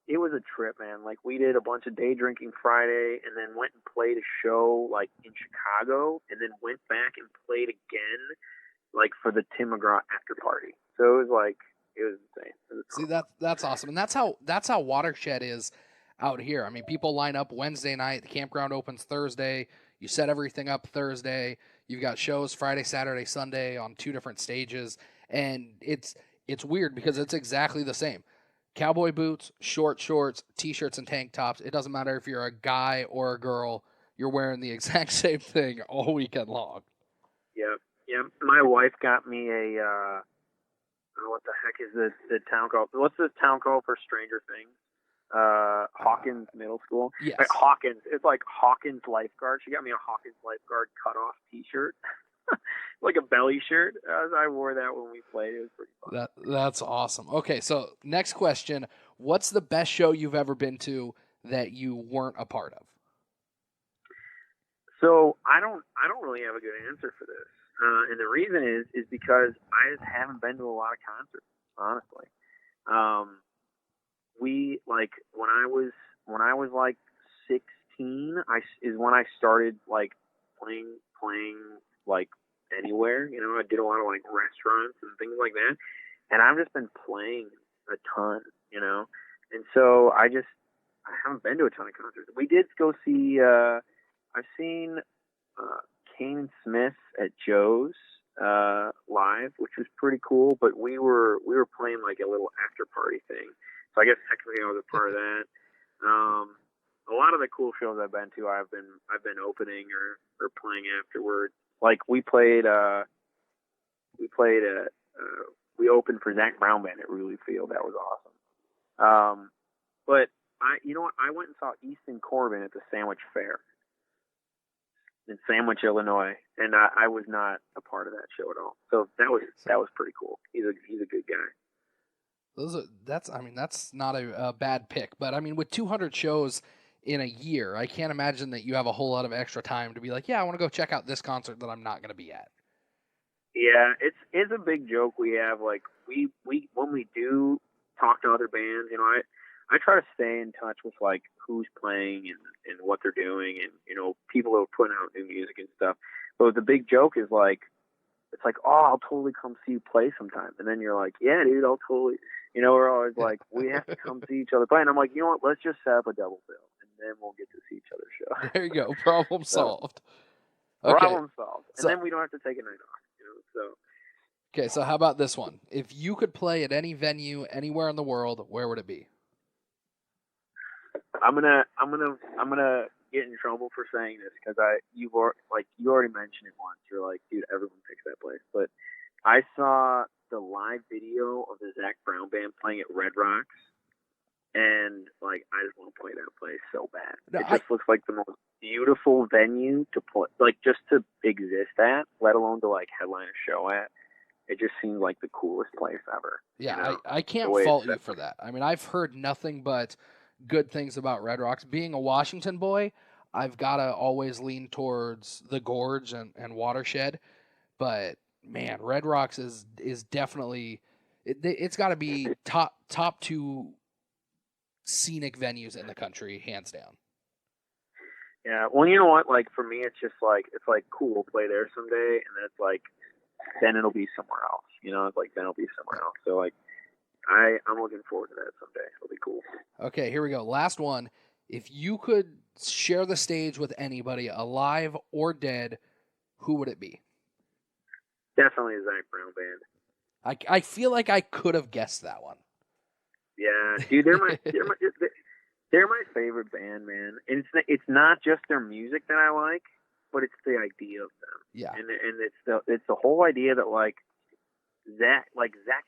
S2: it was a trip, man. Like, we did a bunch of day drinking Friday and then went and played a show, like, in Chicago, and then went back and played again, like, for the Tim McGraw after party. So it was insane. It was
S1: See, that's awesome. And that's how Watershed is out here. I mean, people line up Wednesday night. The campground opens Thursday. You set everything up Thursday. You've got shows Friday, Saturday, Sunday on 2 different stages. And it's weird because it's exactly the same. Cowboy boots, short shorts, T-shirts, and tank tops. It doesn't matter if you're a guy or a girl. You're wearing the exact same thing all weekend long.
S2: Yeah. My wife got me a, what the heck is the town called? What's this town called for Stranger Things? Hawkins Middle School.
S1: Yes.
S2: Like Hawkins. It's like Hawkins lifeguard. She got me a Hawkins lifeguard cut-off T-shirt. Like a belly shirt. I wore that when we played. It was pretty fun.
S1: That's awesome. Okay, so next question. What's the best show you've ever been to that you weren't a part of?
S2: So I don't really have a good answer for this. And the reason is because I just haven't been to a lot of concerts, honestly. We like when I was like 16, is when I started like playing like anywhere. You know, I did a lot of like restaurants and things like that, and I've just been playing a ton. You know, and so I haven't been to a ton of concerts. We did go see. I've seen Kane Smith at Joe's live, which was pretty cool. But we were playing like a little after party thing. So I guess technically I was a part of that. A lot of the cool shows I've been to, I've been opening or playing afterward. Like we opened for Zach Brown Band at Ruley Field. That was awesome. But you know what? I went and saw Easton Corbin at the Sandwich Fair in Sandwich, Illinois, and I was not a part of that show at all. So that was pretty cool. He's a good guy.
S1: That's not a bad pick, but I mean, with 200 shows in a year, I can't imagine that you have a whole lot of extra time to be like, yeah, I want to go check out this concert that I'm not going to be at.
S2: Yeah, it's a big joke we have. Like we when we do talk to other bands, you know, I try to stay in touch with like who's playing and what they're doing, and you know, people who are putting out new music and stuff. But the big joke is like, it's like, oh, I'll totally come see you play sometime, and then you're like, yeah, dude, I'll totally. You know, we're always like, we have to come see each other play. And I'm like, you know what? Let's just set up a double bill, and then we'll get to see each other's show.
S1: There you go. Problem solved. Okay.
S2: Problem solved. And then we don't have to take a night off. You know, so.
S1: Okay, so how about this one? If you could play at any venue, anywhere in the world, where would it be?
S2: I'm gonna get in trouble for saying this because you already mentioned it once. You're like, dude, everyone picks that place, but I saw the live video of the Zach Brown Band playing at Red Rocks, and like I just want to play that place so bad. It just looks like the most beautiful venue to play, like just to exist at, let alone to like headline a show at. It just seems like the coolest place ever.
S1: Yeah,
S2: you know?
S1: I can't fault you for that. I mean, I've heard nothing but good things about Red Rocks. Being a Washington boy, I've got to always lean towards the Gorge and Watershed, but man, Red Rocks is definitely it's got to be top 2 scenic venues in the country, hands down.
S2: Yeah, well, you know what? Like for me, it's like cool, we'll play there someday, and then it's like then it'll be somewhere else. You know, it's like then it'll be somewhere else. So like I'm looking forward to that someday. It'll be cool.
S1: Okay, here we go. Last one. If you could share the stage with anybody, alive or dead, who would it be?
S2: Definitely a Zach Brown Band.
S1: I feel like I could have guessed that one.
S2: Yeah, dude, They're my favorite band, man. And it's not just their music that I like, but it's the idea of them.
S1: Yeah.
S2: And it's the whole idea that like Zach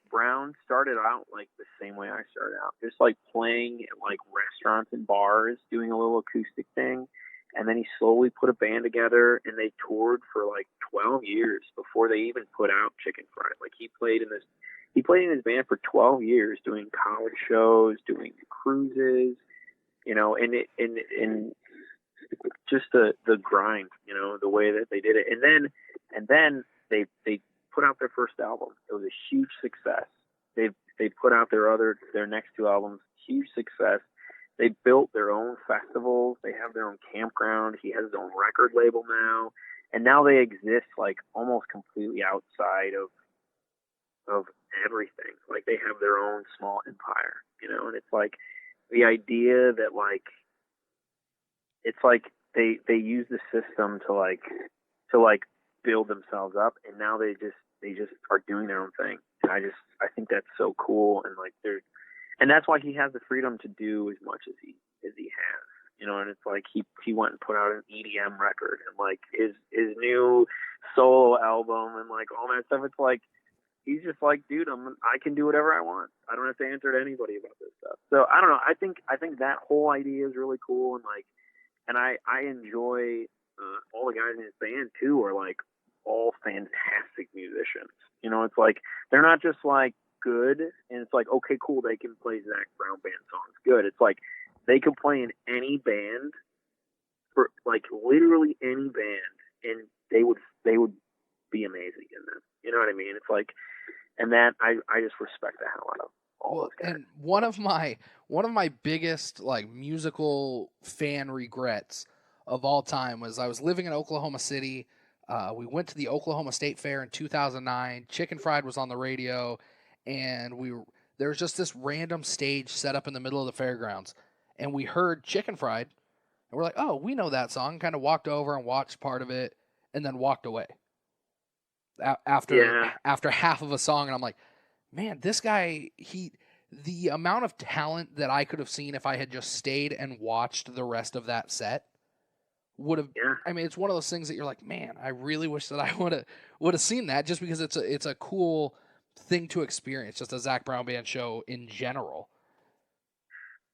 S2: Brown started out like the same way I started out, just like playing at like restaurants and bars, doing a little acoustic thing. And then he slowly put a band together, and they toured for like 12 years before they even put out Chicken Fried. Like he played in his band for 12 years, doing college shows, doing cruises, you know, and just the grind, you know, the way that they did it. And then they put out their first album. It was a huge success. They put out their next two albums, huge success. They built their own festivals. They have their own campground. He has his own record label now. And now they exist like almost completely outside of everything. Like they have their own small empire, you know, and it's like the idea that like, it's like they use the system to build themselves up, and now they just are doing their own thing. And I think that's so cool, and that's why he has the freedom to do as much as he has, you know. And it's like he went and put out an EDM record, and like his new solo album, and like all that stuff. It's like he's just like, dude, I can do whatever I want. I don't have to answer to anybody about this stuff. So I don't know. I think that whole idea is really cool, and like, and I enjoy all the guys in his band too are like all fantastic musicians. You know, it's like they're not just like good, and it's like, okay, cool, they can play Zach Brown band songs good. It's like they can play in any band, for like literally any band, and they would be amazing in them. You know what I mean? It's like, and that I just respect the hell out of all those guys.
S1: And one of my biggest like musical fan regrets of all time was I was living in Oklahoma City. We went to the Oklahoma State Fair in 2009. Chicken Fried was on the radio, and there was just this random stage set up in the middle of the fairgrounds, and we heard Chicken Fried, and we're like, oh, we know that song. Kind of walked over and watched part of it, and then walked away after half of a song, and I'm like, man, this guy, the amount of talent that I could have seen if I had just stayed and watched the rest of that set would have. Yeah. I mean, it's one of those things that you're like, man, I really wish that I would have seen that, just because it's a cool thing to experience, just a Zach Brown band show in general.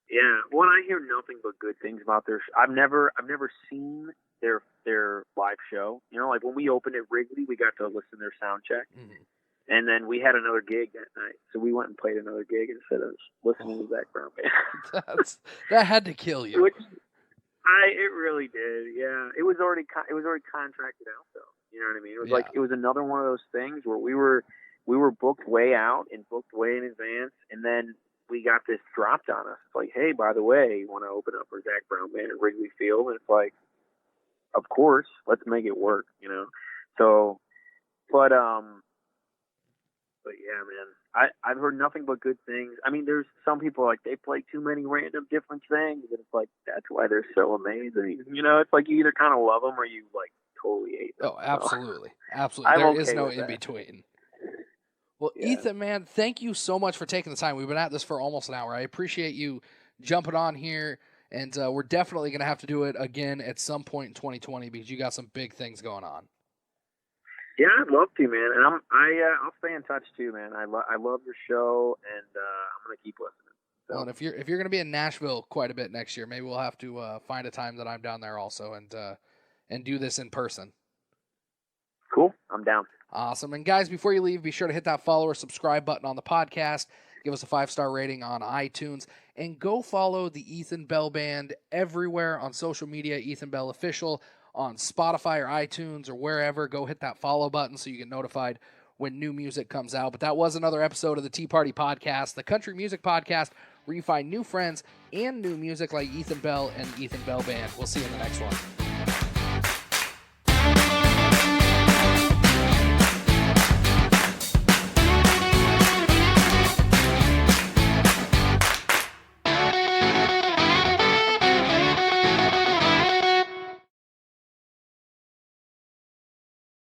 S2: Yeah, well, I hear nothing but good things about their. I've never seen their live show. You know, like when we opened at Wrigley, we got to listen to their sound check, and then we had another gig that night, so we went and played another gig instead of listening to Zach Brown band.
S1: That had to kill you.
S2: It really did. Yeah, it was already contracted out though. You know what I mean? It was like it was another one of those things where we were booked way out and booked way in advance, and then we got this dropped on us. It's like, hey, by the way, you want to open up for Zach Brown band at Wrigley Field? And it's like, of course, let's make it work, you know. So, but yeah, man, I've heard nothing but good things. I mean, there's some people like they play too many random different things, and it's like that's why they're so amazing. You know, it's like you either kind of love them or you like totally hate them.
S1: Oh, absolutely, absolutely. There is no in between. Well, yeah. Ethan, man, thank you so much for taking the time. We've been at this for almost an hour. I appreciate you jumping on here, and we're definitely going to have to do it again at some point in 2020 because you got some big things going on.
S2: Yeah, I'd love to, man, and I'll stay in touch too, man. I love your show, and I'm going to keep listening. So.
S1: Well, and if you're going to be in Nashville quite a bit next year, maybe we'll have to find a time that I'm down there also and do this in person.
S2: Cool, I'm down.
S1: Awesome. And guys, before you leave, be sure to hit that follow or subscribe button on the podcast. Give us a 5-star rating on iTunes. And go follow the Ethan Bell Band everywhere on social media, Ethan Bell Official, on Spotify or iTunes or wherever. Go hit that follow button so you get notified when new music comes out. But that was another episode of the Tea Party Podcast, the country music podcast where you find new friends and new music like Ethan Bell and Ethan Bell Band. We'll see you in the next one.